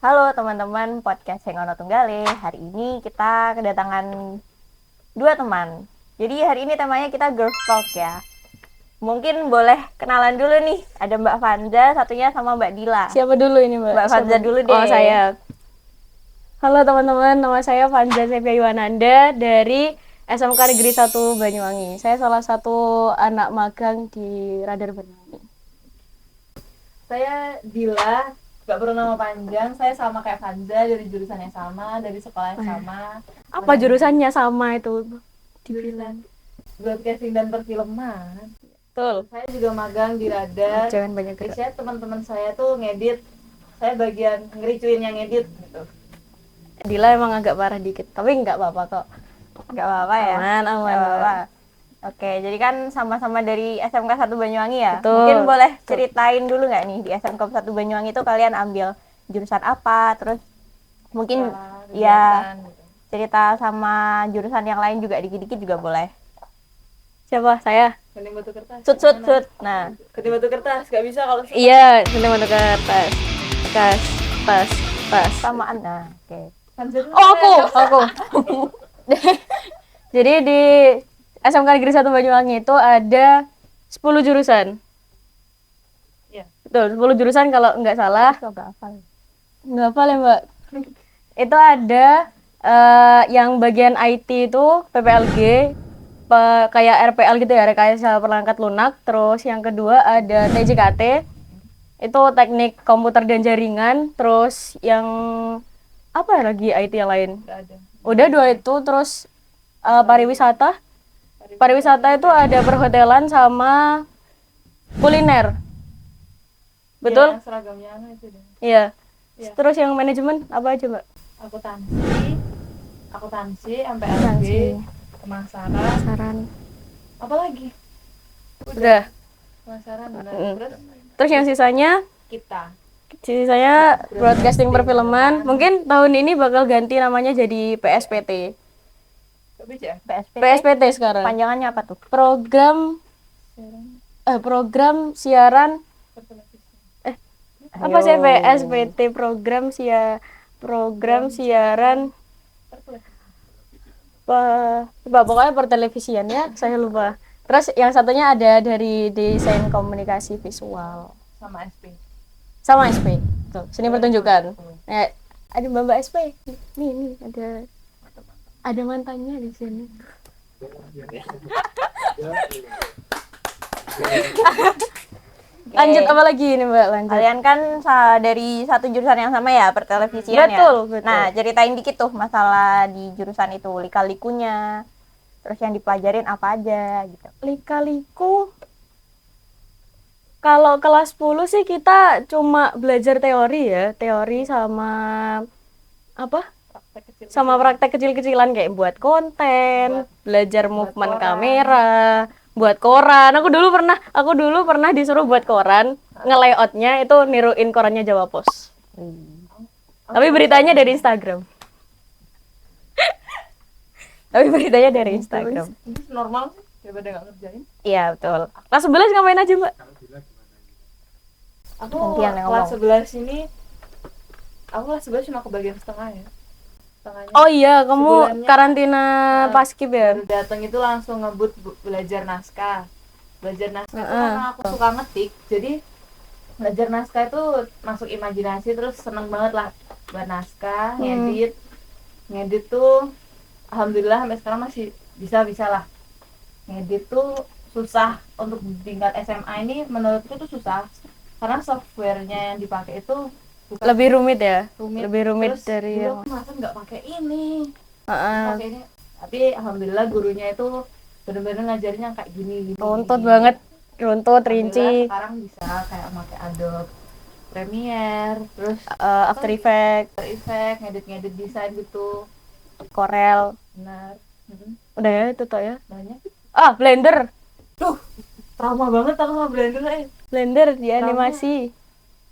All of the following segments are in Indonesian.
Halo teman-teman podcast Sengono Tunggale. Hari ini kita kedatangan dua teman. Jadi hari ini temanya kita Girls Talk ya. Mungkin boleh kenalan dulu nih. Ada Mbak Fanza, satunya sama Mbak Dila. Siapa dulu ini Mbak? Mbak Fanza dulu deh. Oh saya. Halo teman-teman, nama saya Fanza Sepia Yuwananda dari SMK Negeri 1 Banyuwangi. Saya salah satu anak magang di Radar Banyuwangi. Saya Dila, gak perlu nama panjang, saya sama kayak Fanza, dari jurusan yang sama, dari sekolah yang sama. Apa jurusannya sama itu? Jurusan broadcasting dan perfilman. Betul. Saya juga magang di Radar. Jangan banyak gerak. Biasanya teman-teman saya tuh ngedit, saya bagian ngericuin yang ngedit gitu. Dila emang agak parah dikit, tapi nggak apa-apa kok. Nggak apa-apa ya? Aman. Nggak apa-apa. Oke, jadi kan sama-sama dari SMK 1 Banyuwangi ya? Betul. Mungkin boleh ceritain dulu nggak nih di SMK 1 Banyuwangi itu kalian ambil jurusan apa? Terus mungkin ya Kegiatan, gitu. cerita sama jurusan yang lain juga dikit-dikit juga boleh. Siapa? Saya? Gunting batu kertas. Sut. Nah, Gunting batu kertas, gak bisa kalau Iya, sudah mau kertas. Tas. samaan. Nah, oke. Fanza dulu. Oh, aku. Jadi di SMK Negeri 1 Banyuwangi itu ada 10 jurusan. Iya. Betul, 10 jurusan kalau nggak salah. Nggak hafal. Nggak hafal ya, Mbak? Itu ada yang bagian IT itu PPLG, kayak RPL gitu ya, rekayasa perangkat lunak. Terus yang kedua ada TJKT, itu teknik komputer dan jaringan. Terus yang apa lagi IT yang lain? Gak ada. Udah dua itu. Terus pariwisata. Pariwisata itu ada perhotelan sama kuliner. Betul? Ya, seragamnya itu deh. Iya. Iya. Terus yang manajemen apa aja, Mbak? Akuntansi, MPLG, pemasaran, Saran. apa lagi? Udah. Pemasaran, benar. Mm-mm. Terus Terus yang sisanya broadcasting perfilman. Mungkin tahun ini bakal ganti namanya jadi PSPT. Gak bisa. PSPT sekarang. Panjangannya apa tuh? Program siaran apa sih PSPT, program siaran pokoknya pertelevisian ya, saya lupa. Terus yang satunya ada dari desain komunikasi visual Sama SP. sama SP. Tuh, seni pertunjukan. Ada Mbak SP. Nih ada mantannya di sini. Lanjut apa lagi ini Mbak? Lanjut. Kalian kan dari satu jurusan yang sama ya, pertelevisian ya? Betul. Nah, ceritain dikit tuh masalah di jurusan itu, lika-likunya. Terus yang dipelajarin apa aja gitu. Lika-liku. Kalau kelas 10 sih kita cuma belajar teori sama apa? Praktek kecil. Sama praktek kecil-kecilan kayak buat konten, belajar movement koran. kamera, buat koran. Aku dulu pernah disuruh buat koran, nge-layoutnya itu niruin korannya Jawa Pos. Tapi beritanya dari Instagram. Itu normal sih, daripada gak ngerjain. Iya, betul. Kelas 11 ngapain aja, Mbak? Aku Gantian yang kelas ngomong. 11 ini, aku kelas 11 cuma kebagian setengah ya. Setengahnya. Oh iya, kamu Sebulannya, karantina paskib ya? baru datang itu langsung ngebut belajar naskah. Belajar naskah itu Heeh. karena aku suka ngetik, jadi belajar naskah itu masuk imajinasi, terus seneng banget lah buat naskah, ngedit tuh alhamdulillah sampai sekarang masih bisa lah. Ngedit tuh susah untuk tingkat SMA ini, menurutku tuh susah karena softwarenya yang dipakai itu bukan Lebih rumit ya? rumit. Lebih rumit Terus dari dulu yang... aku masa nggak pakai ini, Heeh. pakai ini, tapi alhamdulillah gurunya itu benar-benar ngajarnya kayak gini. Runtut banget, runtut, rinci, Alhamdulillah sekarang bisa kayak pakai Adobe Premiere, terus After Effects, After Effects, ngedit desain gitu. Corel. Benar. Udah ya, itu toh ya. Banyak. Blender. Tuh, trauma banget aku sama Blender. Blender di Kamu- animasi.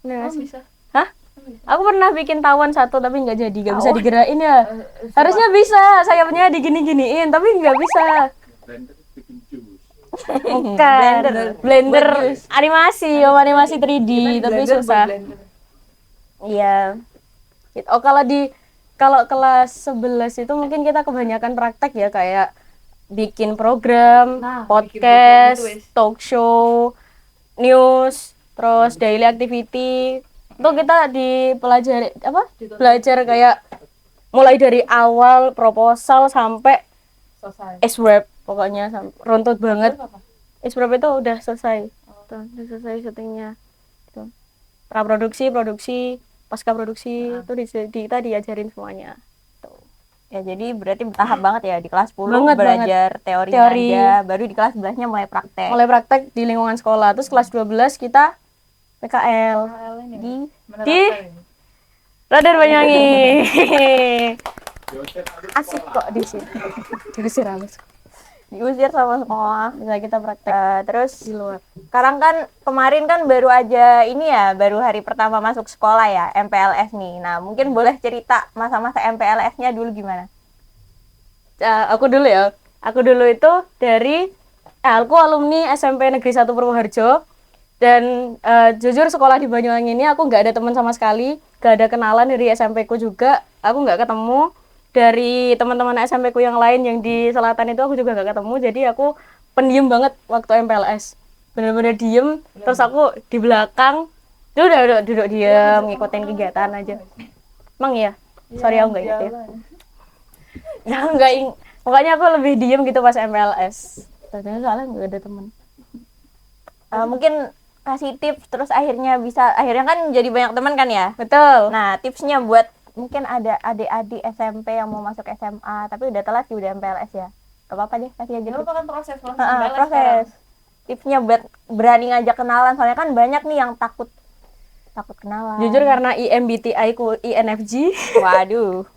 Kamu bisa? Hah? Bisa. Aku pernah bikin tawon satu tapi nggak jadi, nggak bisa Tawon? digerakin ya. Harusnya bisa, sayapnya digini-giniin, tapi nggak bisa. Bukan. Blender animasi, animasi 3D, tapi susah. Iya. Oh, kalau kelas 11 itu mungkin kita kebanyakan praktek ya, kayak bikin program, Nah, bikin podcast, program itu, wes. talk show, news, terus daily activity. Itu kita dipelajari apa? Dituntut. Belajar kayak mulai dari awal proposal sampai Selesai. SWAP, pokoknya runtut banget. Terus apa? SWAP itu udah selesai. Tuh, udah selesai syutingnya. Tuh. Praproduksi, produksi, pasca produksi itu kita diajarin semuanya. Tuh. Ya jadi berarti bertahap banget ya, di kelas 10 Banget, belajar teorinya Teori. aja, baru di kelas 11-nya mulai praktek. Mulai praktek di lingkungan sekolah. Terus kelas 12 kita PKL KL ini di menerapkan ini. Raden Banyuwangi. Asik kok di sini. Diusir halus. Diusir sama sekolah. Bisa kita praktek Terus di luar. sekarang kan kemarin kan baru aja ini ya, baru hari pertama masuk sekolah ya, MPLS nih. Nah, mungkin boleh cerita masa-masa MPLS-nya dulu gimana? Aku dulu ya. Aku dulu itu aku alumni SMP Negeri 1 Purwoharjo. Dan jujur sekolah di Banyuwangi ini aku nggak ada teman sama sekali, nggak ada kenalan dari SMP ku juga, aku nggak ketemu dari teman-teman SMP ku yang lain yang di selatan itu aku juga nggak ketemu, jadi aku pendiam banget waktu MPLS, bener-bener diem. Terus aku di belakang duduk diem ngikutin kegiatan aja. Emang ya? Sorry aku nggak inget ya. Nah, pokoknya aku lebih diem gitu pas MPLS. Ternyata soalnya nggak ada teman. Mungkin kasih tips terus akhirnya kan jadi banyak teman kan ya. Betul. Nah, tipsnya buat mungkin ada adik-adik SMP yang mau masuk SMA tapi udah telat sih, udah MPLS ya. Gak apa-apa deh, kasih aja Itu tips. kan proses Proses. Tipsnya buat berani ngajak kenalan, soalnya kan banyak nih yang takut kenalan. Jujur karena IMBTI ku INFJ. Waduh.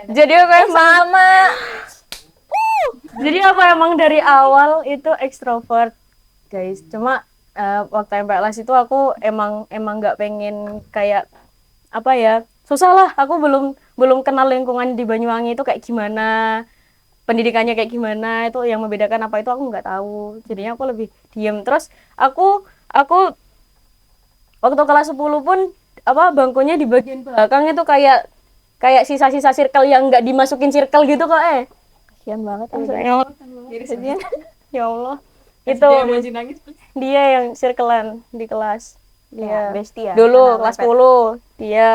Jadi aku emang Sama. Jadi aku emang dari awal itu ekstrovert, guys. Cuma waktu MPLS itu aku emang nggak pengen kayak apa ya, susah lah. Aku belum kenal lingkungan di Banyuwangi itu kayak gimana, pendidikannya kayak gimana, itu yang membedakan apa itu aku nggak tahu. Jadinya aku lebih diem. Terus aku waktu kelas 10 pun bangkunya di bagian belakang itu kayak sisa-sisa circle yang nggak dimasukin circle gitu kok. Kasian banget Ya ya. Ya Allah. itu Itu nangis. dia yang circlean di kelas. Dia bestie ya. dulu Anak kelas mepet. 10 dia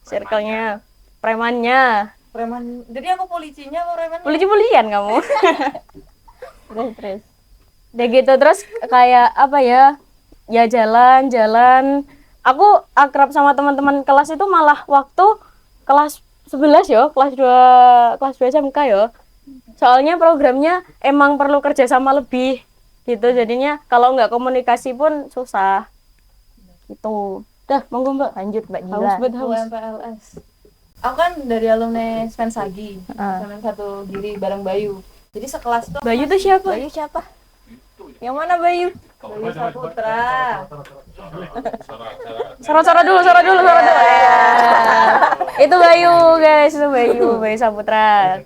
circle-nya, premannya. Preman. Jadi aku polisinya apa preman? Polisi-polisian kamu. Terus. Udah gitu terus kayak apa ya? Ya jalan-jalan. Aku akrab sama teman-teman kelas itu malah waktu kelas 11 ya, kelas 2 SMK ya. Soalnya programnya emang perlu kerja sama lebih gitu. Jadinya kalau nggak komunikasi pun susah. Gitu. Dah, monggo Mbak. Lanjut Mbak Gila. Haus banget, Aku haus. MPLS. Aku kan dari alumni Spensagi, SMP 1 Giri bareng Bayu. Jadi sekelas tuh Bayu tuh siapa? Bayu siapa? Yang mana Bayu? Bayu Saputra. Soro dulu. Itu Bayu, guys. Itu Bayu Saputra.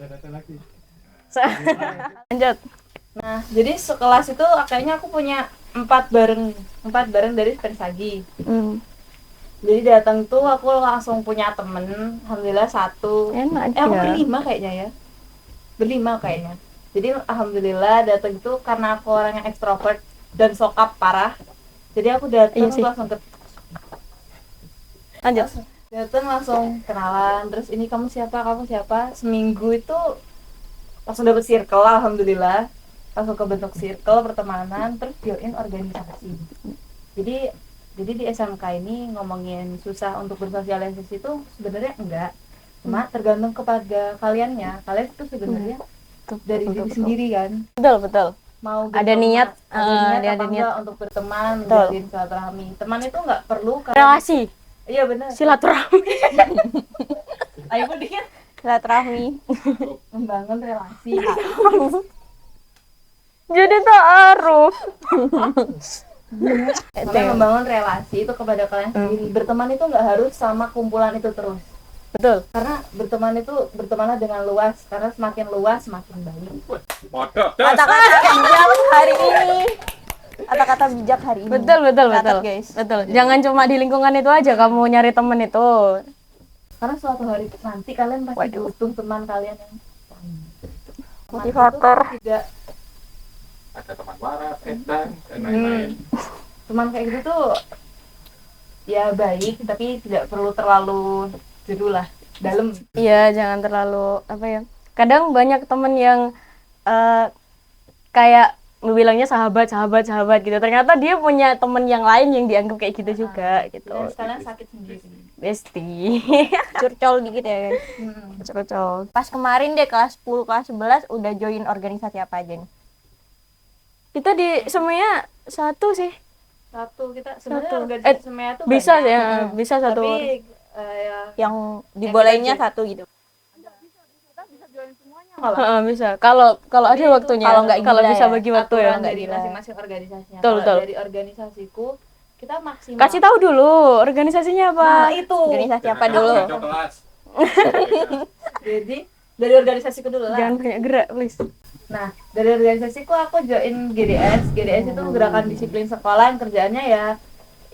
Lanjut. Nah, jadi sekelas itu kayaknya aku punya 4 bareng dari Spensagi. Jadi datang tuh aku langsung punya temen, alhamdulillah 1. Enak Aku ya. berlima kayaknya. Jadi alhamdulillah datang itu karena aku orang yang ekstrovert dan sokap parah. Jadi aku datang Iya sih. langsung Lanjut. langsung kenalan. Terus ini kamu siapa? Seminggu itu langsung dapet circle, alhamdulillah. Langsung kebentuk circle pertemanan, terus join organisasi. Jadi di SMK ini ngomongin susah untuk bersosialisasi itu sebenarnya enggak, cuma tergantung kepada kalian itu sebenarnya dari diri sendiri kan, Betul. mau Ada berteman, niat, ada ada niat niat. untuk berteman, Betul. menjalin silaturahmi. Teman itu nggak perlu Relasi, iya benar, silaturahmi. ayo dikit Silaturahmi. membangun relasi. Jadi ta'aruf. Makanya membangun relasi itu kepada kalian sendiri. Berteman itu nggak harus sama kumpulan itu terus. Betul. Karena bertemanlah dengan luas. Karena semakin luas semakin baik. Kata-kata bijak hari ini. Kata-kata bijak hari ini. Betul. Catat, guys. Betul. Jangan cuma di lingkungan itu aja kamu nyari temen itu. karena suatu hari nanti kalian pasti butuh teman kalian yang Motivator. tidak Ada teman waras, edan, dan lain-lain. teman kayak gitu tuh ya baik tapi tidak perlu terlalu jauh lah dalam. Iya, jangan terlalu apa ya. Kadang banyak temen yang kayak bilangnya sahabat gitu. Ternyata dia punya temen yang lain yang dianggap kayak gitu juga gitu. Dan sekalian sakit sendiri. Bestie. Curcol dikit ya guys. Cocok. Pas kemarin deh kelas 10, kelas 11 udah join organisasi apa aja nih? Kita di semuanya satu sih. Satu kita sebenarnya Satu. organisasi semua tuh Bisa banyak. ya, bisa satu. Tapi ya, Yang dibolehinnya kita satu gitu. Heeh, bisa. Kalau ada Itu waktunya. kalau nggak kalau gila bisa ya. bagi waktu ya. aturan nggak dari gila. masing-masing organisasinya. Betul, Kalau betul. dari organisasiku kita maksimal. Kasih tahu dulu organisasinya apa. Nah, itu. Organisasi apa dulu? Kacau kelas. Jadi dari organisasiku dulu lah. Jangan banyak gerak, please. Nah, dari organisasiku aku join GDS. GDS itu gerakan disiplin sekolah yang kerjaannya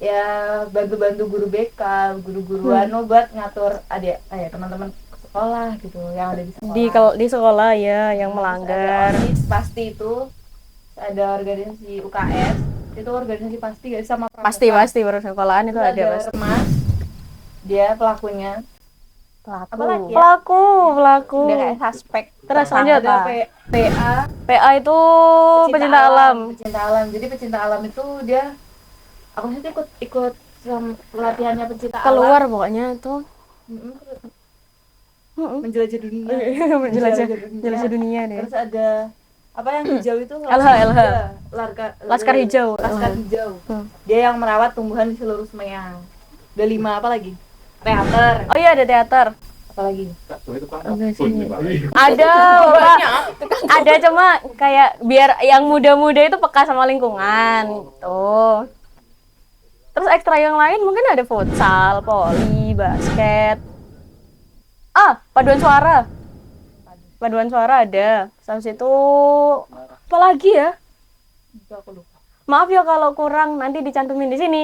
ya bantu-bantu guru BK, guru-guru anu buat ngatur teman-teman sekolah gitu yang ada di sekolah. Di sekolah ya yang Ada melanggar. OSIS, pasti itu ada organisasi UKS, itu organisasi pasti guys sama Pasti baru sekolahan itu Terus ada pasti. Remas, dia pelakunya. Pelaku. Apalagi ya? Pelaku. Udah kayak suspek. Terus tersangka. lanjut. Ada PA, PA itu pecinta alam. pecinta alam. Jadi pecinta alam itu dia aku sih ikut pelatihannya pecinta Keluar alam. pokoknya itu. Menjelajah dunia. Menjelajah dunia deh. Terus ada apa yang hijau itu? LH. Ya, Laskar hijau. Laskar hijau. Dia yang merawat tumbuhan di seluruh Semeang. Ada 5 apa lagi? Teater. Oh iya ada teater. Apa lagi? Satu itu Pak. sini. Ada, Pak. Ada cuma kayak biar yang muda-muda itu peka sama lingkungan gitu. Terus ekstra yang lain mungkin ada futsal, voli, basket. Paduan suara. Paduan suara ada. Habis itu apa lagi ya? Itu aku lupa. Maaf ya kalau kurang, nanti dicantumin di sini.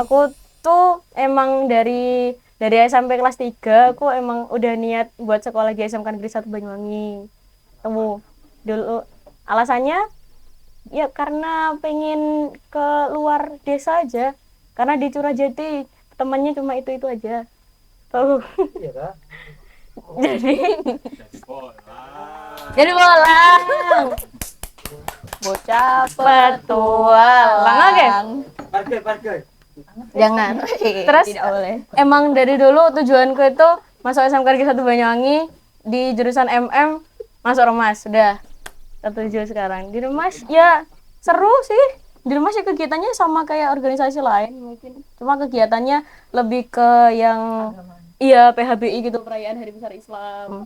Aku tuh emang dari SMP kelas 3 aku emang udah niat buat sekolah di SMK Negeri 1 Banyuwangi. Dulu alasannya ya karena pengen ke luar desa aja. Karena di Curahjati temannya cuma itu aja. Tuh. Iya kan? Jadi bolang. Bocah Petualang. Oke. Parkir. Jangan. Terus Tidak boleh. emang dari dulu tujuanku itu masuk SMK Negeri 1 Banyuwangi di jurusan MM masuk Remas. Sudah tertuju sekarang di Remas. Ya seru sih. Di Remas ya kegiatannya sama kayak organisasi lain mungkin. Cuma kegiatannya lebih ke yang PHBI gitu, perayaan Hari Besar Islam.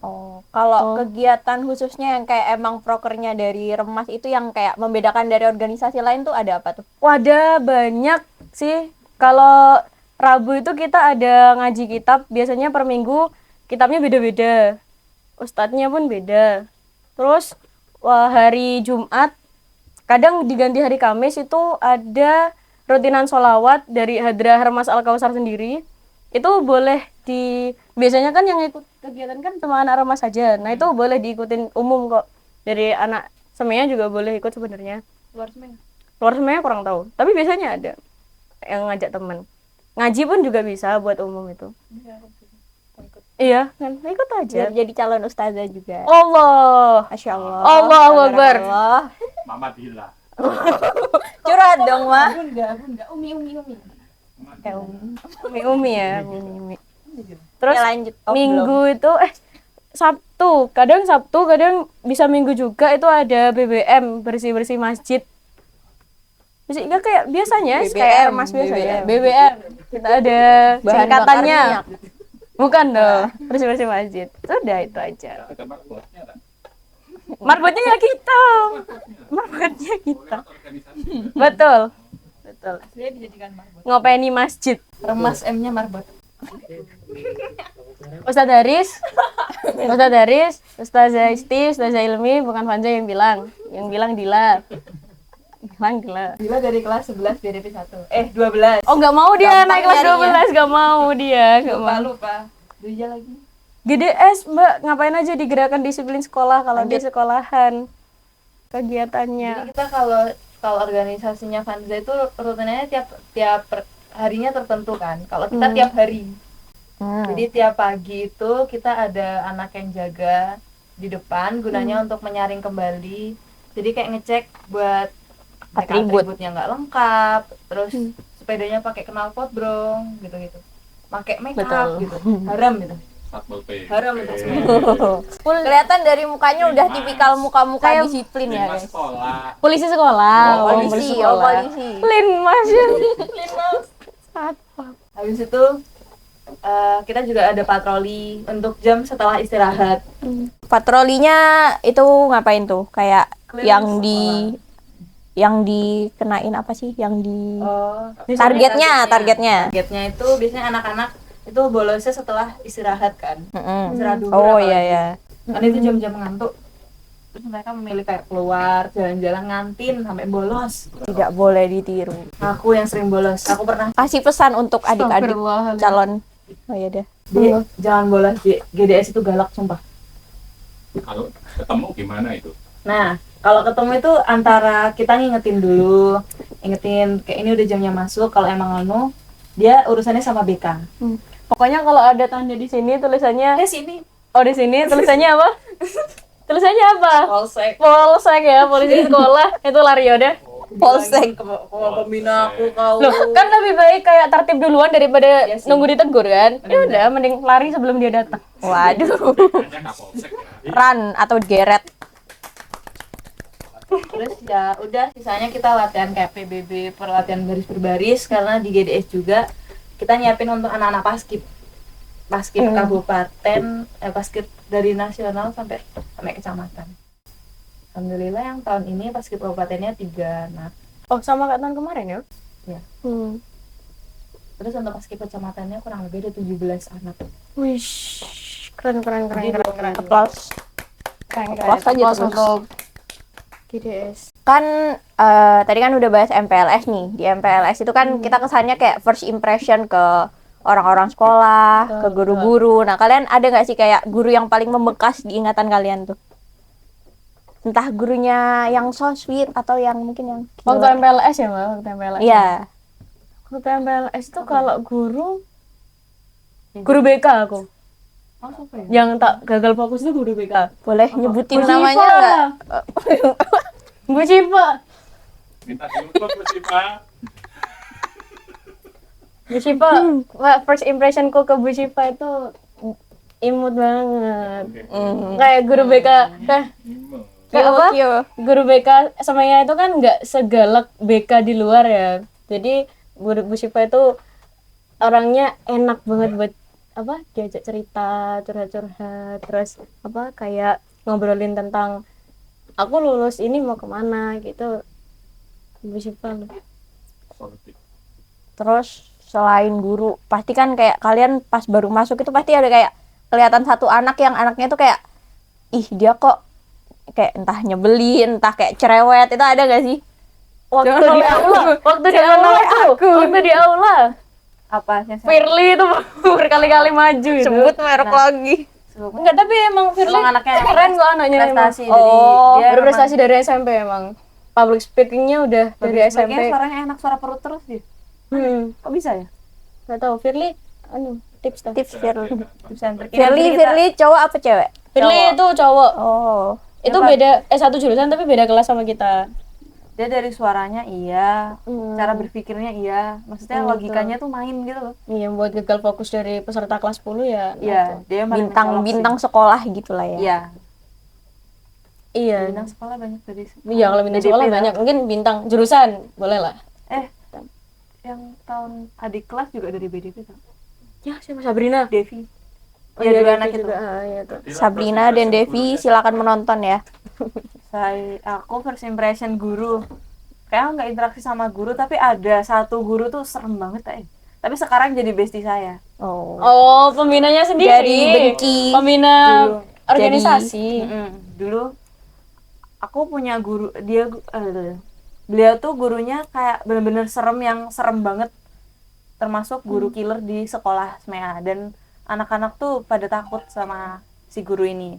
Kalau kegiatan khususnya yang kayak emang prokernya dari Remas itu yang kayak membedakan dari organisasi lain tuh ada apa tuh? Wadah banyak sih. Kalau Rabu itu kita ada ngaji kitab, biasanya per minggu kitabnya beda-beda. Ustadznya pun beda. Terus hari Jumat, kadang diganti hari Kamis itu ada rutinan sholawat dari Hadrah Remas Al-Kausar sendiri. Itu boleh biasanya kan yang ikut kegiatan kan cuma anak Remas saja. Nah itu boleh diikutin umum kok. Dari anak Semeya juga boleh ikut sebenarnya. Luar Semeang. Luar Semeya kurang tahu, tapi biasanya ada yang ngajak temen. Ngaji pun juga bisa buat umum itu. Iya, kan ikut aja. Biar jadi calon ustazah juga. Allah. Masya Allah. Allahu Akbar. Allah. Mama Dila. Curhat dong, Mah. Bunda. Umi. Kayak Umi ya, Umi. Terus Ya, lanjut. minggu itu Sabtu, kadang bisa minggu juga itu ada BBM, bersih-bersih masjid. Bisa enggak kayak biasanya BBM, kayak Mas biasa ya. BBM. Kita ada Bahan singkatannya. bakar minyak. Bukan dong, bersih-bersih masjid. Sudah itu aja. Ada marbotnya tak? Marbotnya ya kita. Marbotnya kita. Organisasi. Betul. Dia dijadikan marbot. Ngopeni masjid. Remas M-nya marbot. Ustadz Haris, Ustazah Isti, Ustazah Ilmi, bukan Fanja yang bilang Dila. Manggil lah. Gila dari kelas 11 BDP 1. 12. Oh nggak mau dia Gampang naik kelas nyarinya. 12, nggak mau dia, nggak lupa mau. lupa. Duja lagi. GDS Mbak, ngapain aja di gerakan disiplin sekolah kalau di sekolahan kegiatannya? Jadi kita kalau organisasinya Vanza itu rutinnya tiap harinya tertentu kan. Kalau kita tiap hari. Jadi tiap pagi itu kita ada anak yang jaga di depan gunanya untuk menyaring kembali. Jadi kayak ngecek buat atributnya nggak lengkap, terus sepedanya pakai knalpot brong gitu-gitu. Pakai make up Betul. gitu. Haram gitu. Satpol PP. Haram itu semua. Kelihatan dari mukanya udah tipikal muka-muka Kayak disiplin ya, Lima guys. sekolah. Polisi sekolah, Polisi, polisi. Lin Mas. Habis itu kita juga ada patroli untuk jam setelah istirahat. Patrolinya itu ngapain tuh? Kayak Keliling yang dikenain apa sih? Yang di Oh, targetnya. Targetnya itu biasanya anak-anak itu bolosnya setelah istirahat kan. Istirahat dulu. Oh apalagi. iya ya. Kan itu jam-jam ngantuk. Terus mereka memilih kayak keluar, jalan-jalan ngantin sampai bolos. Tidak boleh ditiru. Aku yang sering bolos. Aku pernah Kasih pesan untuk adik-adik calon. Oh iya deh. jangan bolos di GDS itu galak sumpah. Kalau ketemu gimana itu? Nah, kalau ketemu itu antara kita ngingetin dulu, ingetin kayak ini udah jamnya masuk. Kalau emang anu, dia urusannya sama BK. Pokoknya kalau ada tanda di sini tulisannya, Sini. oh di sini tulisannya apa? Tulisannya apa? Polsek. Polsek ya, polisi sekolah. Itu lari udah. Polsek. Pembina aku kau. Loh, kan lebih baik kayak tertib duluan daripada Iya sih. nunggu ditegur kan? Ya udah, mending lari sebelum dia datang. Waduh. Hanya Kapolsek ya. Run atau geret. Terus ya udah sisanya kita latihan kayak PBB, perlatihan baris berbaris karena di GDS juga kita nyiapin untuk anak-anak paskib kabupaten, paskib dari nasional sampai kecamatan. Alhamdulillah yang tahun ini paskib kabupatennya 3 anak. Oh, sama kayak tahun kemarin ya? Ya. Hmm. Terus untuk paskib kecamatannya kurang lebih ada 17 anak. Wish, keren. Applause. Keren. Applause aja Applause terus. untuk GDS. Kan tadi kan udah bahas MPLS nih. Di MPLS itu kan kita kesannya kayak first impression ke orang-orang sekolah, ke guru-guru. Nah, kalian ada nggak sih kayak guru yang paling membekas di ingatan kalian tuh? Entah gurunya yang so sweet atau yang mungkin yang Waktu MPLS ya, Mbak? Waktu MPLS. Iya. Waktu MPLS itu kalau guru BK aku. Oh, siapa ya? Yang tak gagal fokus itu guru BK. Boleh nyebutin Bu namanya Cipa. nggak? Bu Cipa. Minta dulu Bu Sipa. Bu Cipa, first impressionku ke Bu Cipa itu imut banget. Kayak guru BK, kayak apa? Kyo. Guru BK samanya itu kan nggak segalak BK di luar ya. Jadi guru Bu Cipa itu orangnya enak banget buat apa? Diajak cerita, curhat-curhat, terus apa kayak ngobrolin tentang aku lulus ini mau kemana gitu. Bu Cipa. Terus selain guru, pasti kan kayak kalian pas baru masuk itu pasti ada kayak kelihatan satu anak yang anaknya tuh kayak ih dia kok kayak entah nyebelin, entah kayak cerewet, itu ada gak sih? Waktu di aula, waktu di aula. Apa sih? Firly itu berkali-kali maju itu. Sebut merek lagi. Enggak, tapi emang Firly Emang anaknya keren kok anaknya emang. prestasi Oh, dia Berprestasi dari SMP emang. Public speaking-nya udah dari SMP. suaranya enak, suara perut terus dia. Kok bisa ya? Enggak tahu Firly tips dah. Tips Firly. Tipsentrik. Firly cowok apa cewek? Firly itu cowok. Oh. Itu beda satu jurusan tapi beda kelas sama kita. Dia dari suaranya iya, cara berpikirnya iya, maksudnya logikanya tuh main gitu loh. Iya, buat gagal fokus dari peserta kelas 10 ya. Iya, dia paling mencolok sih. Bintang sekolah gitulah ya. Iya, Iya. bintang sekolah banyak dari Iya, kalau bintang DDP sekolah lah. banyak. Mungkin bintang jurusan boleh lah. Yang tahun adik kelas juga dari BDP kan? Ya, siapa Sabrina? Devi. Oh, Iya, dua Devi anak itu. juga. Ah, iya tuh. Sabrina dan Devi silakan menonton ya. Aku first impression guru. Kayak nggak interaksi sama guru, tapi ada satu guru tuh serem banget Tapi sekarang jadi bestie saya. Oh. Oh, pembinanya sendiri. Jadi benci. Pembina Dulu. organisasi. Dulu aku punya guru, beliau tuh gurunya kayak bener-bener serem banget, termasuk guru killer di sekolah SMEA, dan anak-anak tuh pada takut sama si guru ini.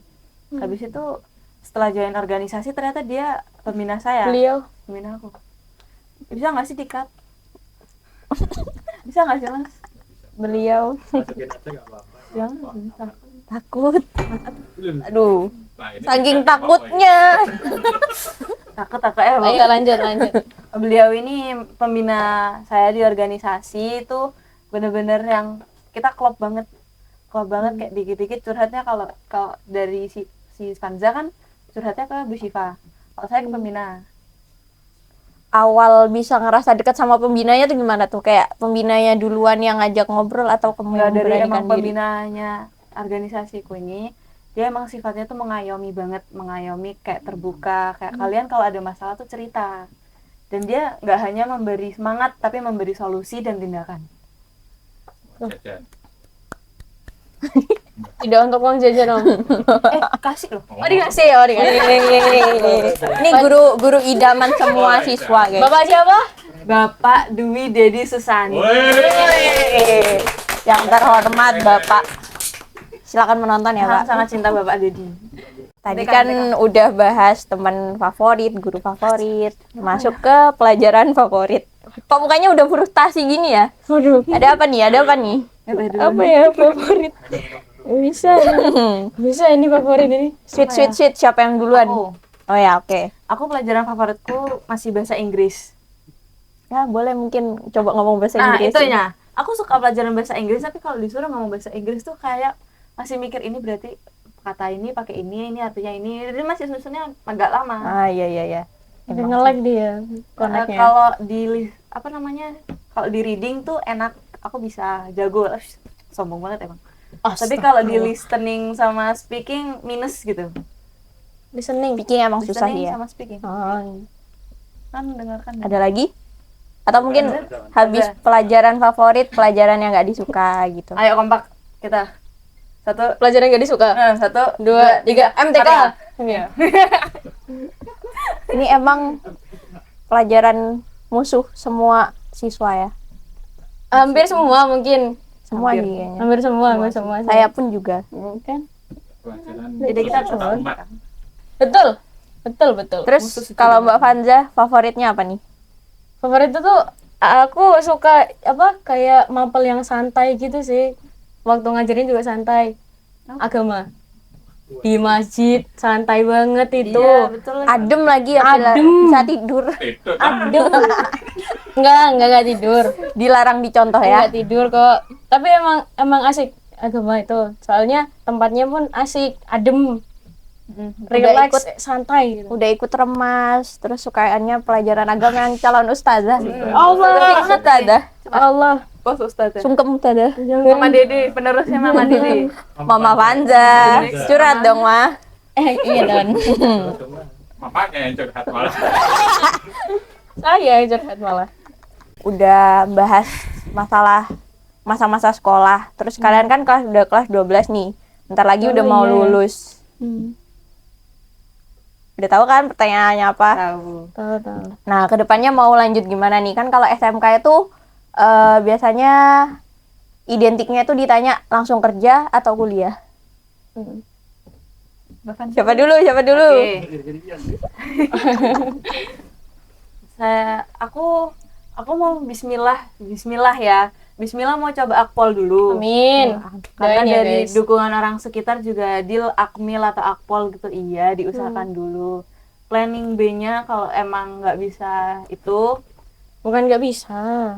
Habis itu setelah join organisasi ternyata dia pembina saya, Beliau pembina aku. Bisa nggak sih dikat? Bisa nggak sih mas? beliau Masukin aja nggak apa-apa. Jangan, bisa. Takut. Aduh, Nah, ini saking kita nggak apa-apa takutnya. Takut ya Bang? ayo lanjut Beliau ini pembina saya di organisasi itu bener-bener yang kita klop banget kayak dikit-dikit curhatnya, kalau dari si Spanza kan curhatnya ke Bu Syifa, kalau saya ke pembina. Awal bisa ngerasa dekat sama pembinanya tuh gimana tuh? Kayak pembinanya duluan yang ngajak ngobrol atau kamu Nggak, yang dari memberanikan emang diri? pembinanya organisasiku ini, dia emang sifatnya tuh mengayomi banget, kayak terbuka, kayak kalian kalau ada masalah tuh cerita, dan dia nggak hanya memberi semangat tapi memberi solusi dan tindakan. jajan. tidak untuk uang jajan om. Kasih loh. Oh dikasih. Ini guru idaman semua siswa guys. Bapak siapa? Bapak Dwi Dedi Susani. Woi. Yang terhormat Bapak. Silakan menonton ya Pak. Sangat cinta Bapak Dedi. Tadi kan udah bahas teman favorit, guru favorit, masuk ke pelajaran favorit. Kok mukanya udah frustasi gini ya? Waduh, Ada apa nih? apa ya favorit? Bisa ini favorit ini. Sweet. Siapa yang duluan? Aku. Oh ya, oke. Aku pelajaran favoritku masih bahasa Inggris. Ya, boleh mungkin coba ngomong bahasa Nah, Inggris. itunya. Aku suka pelajaran bahasa Inggris, tapi kalau disuruh ngomong bahasa Inggris tuh kayak masih mikir ini berarti kata ini pakai ini artinya ini. Jadi masih susunnya agak lama. Ah, iya. Tapi nge-lag dia koneknya. Kalau di reading tuh enak, aku bisa jago. Sombong banget emang. Tapi kalau di listening sama speaking minus gitu. Listening. Speaking emang susah Listening ya. sama speaking. Oh, Kan dengarkan. ada lagi? Atau mungkin Ada. habis pelajaran favorit, pelajaran yang nggak disuka gitu. Ayo kompak kita. Pelajaran gak disuka. 1, 2, 3, MTK. Iya. Ini emang pelajaran musuh semua siswa ya. Hampir semua mungkin. Semua Hampir. nih kayaknya. Hampir semua. Saya pun juga. Kan? Pelajaran Jadi kita satu umat. Betul. Terus kalau Mbak Fanza favoritnya apa nih? Favorit itu tuh aku suka kayak mapel yang santai gitu sih. Waktu ngajarin juga santai. Agama. Di masjid santai banget itu. Iya, betul. Adem lagi ya, Adem. bisa tidur. Itu Adem. Enggak tidur. Dilarang dicontoh ya. Enggak tidur kok. Tapi emang asik agama itu. Soalnya tempatnya pun asik, adem, relax, santai gitu. Udah ikut remas, terus sukaannya pelajaran agama yang calon ustazah. Allah. Ustazah. Allah. Bos Ustaz ya? Sungkem ustazah. Mama Dede, penerusnya Mama Dede. Mama Fanza. Curhat dong, Ma. Iya Don. Mamanya yang curhat malah. Saya yang curhat malah. Udah bahas masalah masa-masa sekolah. Terus kalian kan udah kelas 12 nih. Bentar lagi udah mau lulus. Udah tahu kan pertanyaannya apa? Tahu. Nah, kedepannya mau lanjut gimana nih? Kan kalau SMK itu biasanya identiknya itu ditanya langsung kerja atau kuliah. Bahkan Siapa dulu? Oke. Aku mau bismillah ya. Bismillah mau coba akpol dulu. Amin. Karena Doain ya, dari guys. dukungan orang sekitar juga deal akmil atau akpol gitu, iya diusahakan dulu. Planning B-nya kalau emang nggak bisa itu, Bukan nggak bisa.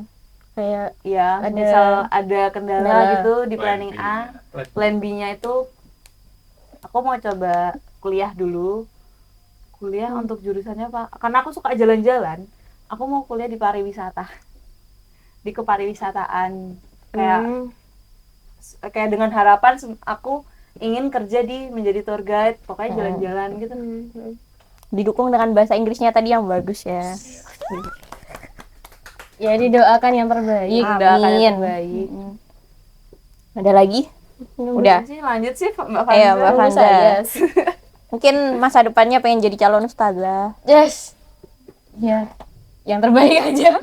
Kayak ya Ada misal ada kendala kendala. gitu di planning A, plan B-nya itu aku mau coba kuliah dulu. Kuliah untuk jurusannya apa? Karena aku suka jalan-jalan, aku mau kuliah di pariwisata. Di kepariwisataan. Kayak dengan harapan aku ingin kerja menjadi tour guide, pokoknya jalan-jalan gitu. Didukung dengan bahasa Inggrisnya tadi yang bagus ya. ya didoakan yang terbaik. Doakan yang Amin. terbaik. Ada lagi? Udah. Lanjut sih Mbak Fanza. Ayo Mbak Nunggu Fanza. saya. Mungkin masa depannya pengen jadi calon ustazah. Yes. Ya. yang terbaik aja.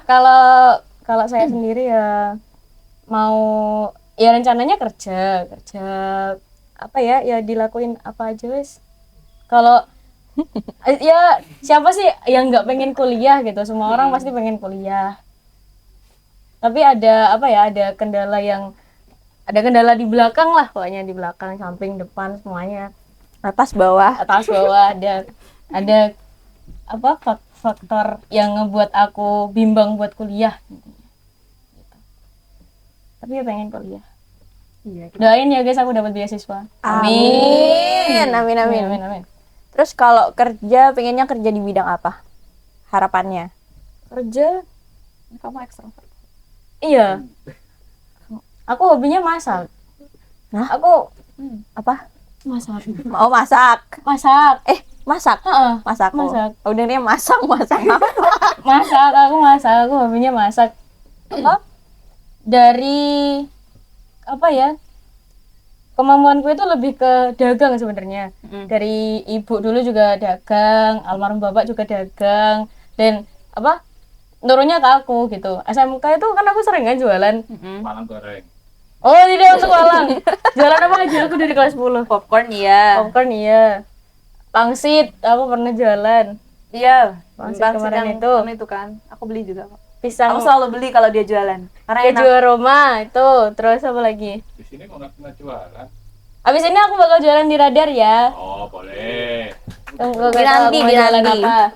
Kalau kalau saya sendiri ya mau ya rencananya kerja apa ya dilakuin apa aja wes. Kalau ya siapa sih yang nggak pengen kuliah gitu, semua orang pasti pengen kuliah, tapi ada apa ya, ada kendala di belakang lah, pokoknya di belakang, samping, depan, semuanya, Atas bawah. atas bawah, ada apa faktor yang ngebuat aku bimbang buat kuliah gitu. Tapi ya pengen kuliah. Iya. Doain ya guys, aku dapat beasiswa. Amin. Amin. Amin, amin, amin. Terus kalau kerja, pengennya kerja di bidang apa? Harapannya? Kerja, Kamu ekstrovert. iya. Aku hobinya masak. Nah? Aku Apa? masak. Mau masak? Masak. Masak? Heeh. Masak. Masak. Oh, dengarnya masak. Masak, aku hobinya masak. Apa? Dari apa ya? Kemampuanku itu lebih ke dagang sebenarnya. Dari ibu dulu juga dagang, almarhum bapak juga dagang, dan apa? Turunnya ke aku gitu. SMK itu kan aku sering kan jualan. Malam goreng. Oh, tidak untuk malang. Jualan apa aja aku dari kelas 10. Popcorn iya. Popcorn iya. Pangsit aku pernah jualan. Iya. Pangsit Pangsit kemarin yang itu. anu itu kan. Aku beli juga kok. Pisang Aku selalu beli kalau dia jualan. Karena enak. keju aroma itu, terus apa lagi? Di sini kok nggak pernah jualan. Abis ini aku bakal jualan di Radar ya. Oh, boleh. Tunggu Di tahu nanti, aku mau di jualan nanti. apa.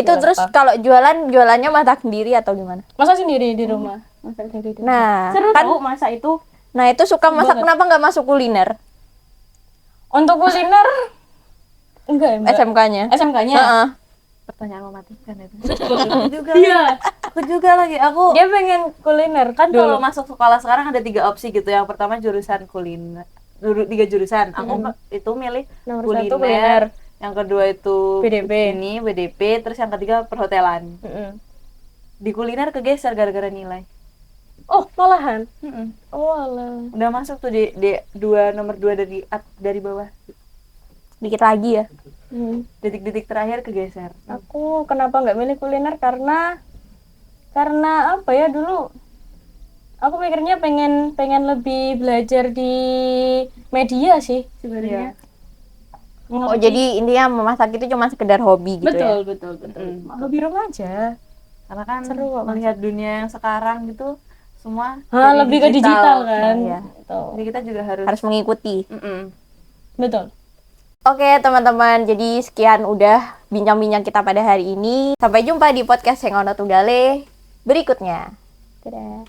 Itu terus kalau jualannya masak sendiri atau gimana? Masak sendiri di rumah. Masak sendiri. Nah, Seru kan tahu masak itu. nah itu suka masak, Banget. kenapa nggak masuk kuliner? Untuk kuliner enggak ya, Mbak? SMK-nya? SMK-nya. Heeh. Pertanyaan mematikan itu. Iya. Aku juga lagi. Aku Dia pengen kuliner kan kalau dulu. masuk sekolah sekarang ada 3 opsi gitu. Yang pertama jurusan kuliner. 3 jurusan. Aku itu milih Nomor 1 kuliner. Yang kedua itu BDP. ini BDP, terus yang ketiga perhotelan. Mm-mm. Di kuliner kegeser gara-gara nilai. Oh, malahan. Mm-mm. Oh, alah. Udah masuk tuh di nomor 2 dari bawah. Dikit lagi ya. Detik-detik terakhir kegeser. Aku kenapa nggak milih kuliner karena apa ya, dulu aku mikirnya pengen lebih belajar di media sih sebenarnya. Oh, jadi intinya memasak itu cuma sekedar hobi gitu ya? betul. Hobi rumah aja. Karena kan Seru kok, melihat dunia yang sekarang gitu semua Lebih ke digital kan. Iya. Gitu. Jadi kita juga harus Harus mengikuti. Betul. Oke teman-teman, jadi sekian udah bincang-bincang kita pada hari ini. Sampai jumpa di podcast Sengono Tunggale berikutnya. Dadah.